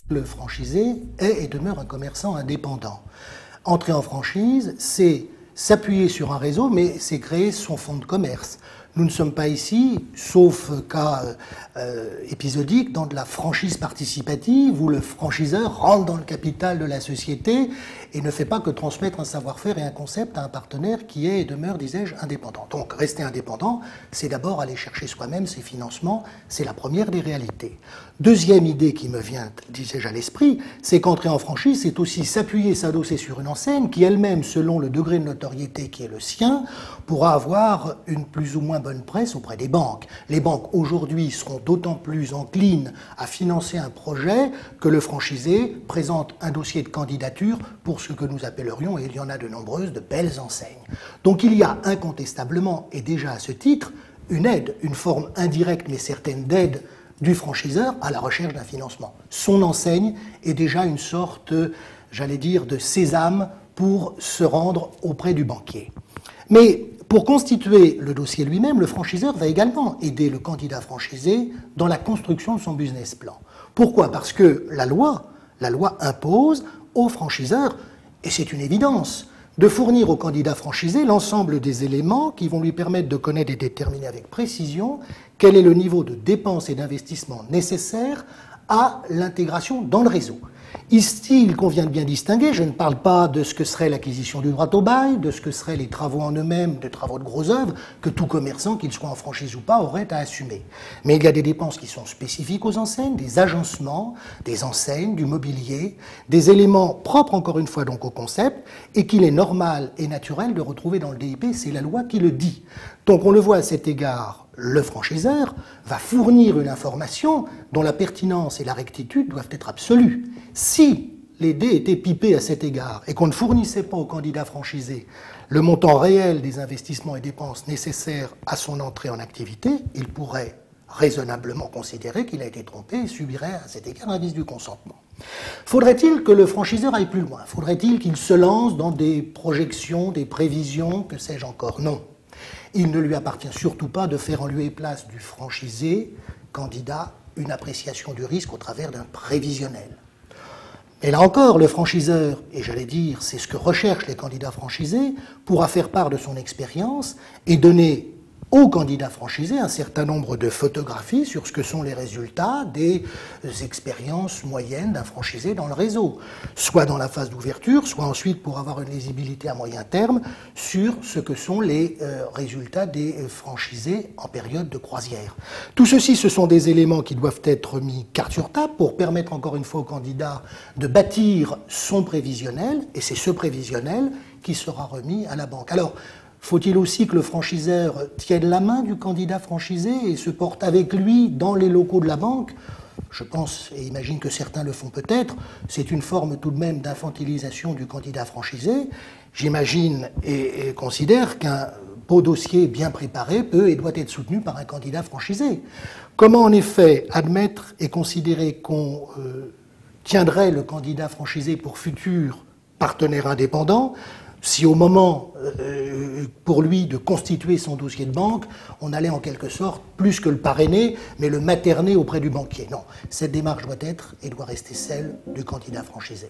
Le franchisé est et demeure un commerçant indépendant. Entrer en franchise, c'est s'appuyer sur un réseau, mais c'est créer son fonds de commerce. Nous ne sommes pas ici, sauf cas épisodique, dans de la franchise participative où le franchiseur rentre dans le capital de la société et ne fait pas que transmettre un savoir-faire et un concept à un partenaire qui est et demeure, disais-je, indépendant. Donc rester indépendant, c'est d'abord aller chercher soi-même ses financements, c'est la première des réalités. Deuxième idée qui me vient, disais-je, à l'esprit, c'est qu'entrer en franchise, c'est aussi s'appuyer, s'adosser sur une enseigne qui elle-même, selon le degré de notoriété qui est le sien, pourra avoir une plus ou moins bonne presse auprès des banques. Les banques aujourd'hui seront d'autant plus enclines à financer un projet que le franchisé présente un dossier de candidature pour ce que nous appellerions, et il y en a de nombreuses, de belles enseignes. Donc il y a incontestablement, et déjà à ce titre, une aide, une forme indirecte mais certaine d'aide du franchiseur à la recherche d'un financement. Son enseigne est déjà une sorte, j'allais dire, de sésame pour se rendre auprès du banquier. Mais pour constituer le dossier lui-même, le franchiseur va également aider le candidat franchisé dans la construction de son business plan. Pourquoi? Parce que la loi impose au franchiseur, et c'est une évidence, de fournir au candidat franchisé l'ensemble des éléments qui vont lui permettre de connaître et déterminer avec précision quel est le niveau de dépenses et d'investissement nécessaire à l'intégration dans le réseau. Ici, il convient de bien distinguer, je ne parle pas de ce que serait l'acquisition du droit au bail, de ce que seraient les travaux en eux-mêmes, des travaux de gros œuvres, que tout commerçant, qu'il soit en franchise ou pas, aurait à assumer. Mais il y a des dépenses qui sont spécifiques aux enseignes, des agencements, des enseignes, du mobilier, des éléments propres encore une fois donc au concept, et qu'il est normal et naturel de retrouver dans le DIP, c'est la loi qui le dit. Donc on le voit à cet égard, le franchiseur va fournir une information dont la pertinence et la rectitude doivent être absolues. Si les dés étaient pipés à cet égard et qu'on ne fournissait pas au candidat franchisé le montant réel des investissements et dépenses nécessaires à son entrée en activité, il pourrait raisonnablement considérer qu'il a été trompé et subirait à cet égard un vice du consentement. Faudrait-il que le franchiseur aille plus loin? Faudrait-il qu'il se lance dans des projections, des prévisions, que sais-je encore? Non. Il ne lui appartient surtout pas de faire en lieu et place du franchisé, candidat, une appréciation du risque au travers d'un prévisionnel. Mais là encore, le franchiseur, et j'allais dire, c'est ce que recherchent les candidats franchisés, pourra faire part de son expérience et donner au candidat franchisé un certain nombre de photographies sur ce que sont les résultats des expériences moyennes d'un franchisé dans le réseau, soit dans la phase d'ouverture, soit ensuite pour avoir une lisibilité à moyen terme sur ce que sont les résultats des franchisés en période de croisière. Tout ceci, ce sont des éléments qui doivent être mis carte sur table pour permettre encore une fois au candidat de bâtir son prévisionnel, et c'est ce prévisionnel qui sera remis à la banque. Alors, faut-il aussi que le franchiseur tienne la main du candidat franchisé et se porte avec lui dans les locaux de la banque? Je pense et imagine que certains le font peut-être. C'est une forme tout de même d'infantilisation du candidat franchisé. J'imagine et considère qu'un beau dossier bien préparé peut et doit être soutenu par un candidat franchisé. Comment en effet admettre et considérer qu'on tiendrait le candidat franchisé pour futur partenaire indépendant si au moment, pour lui, de constituer son dossier de banque, on allait en quelque sorte, plus que le parrainer, mais le materner auprès du banquier? Non, cette démarche doit être et doit rester celle du candidat franchisé.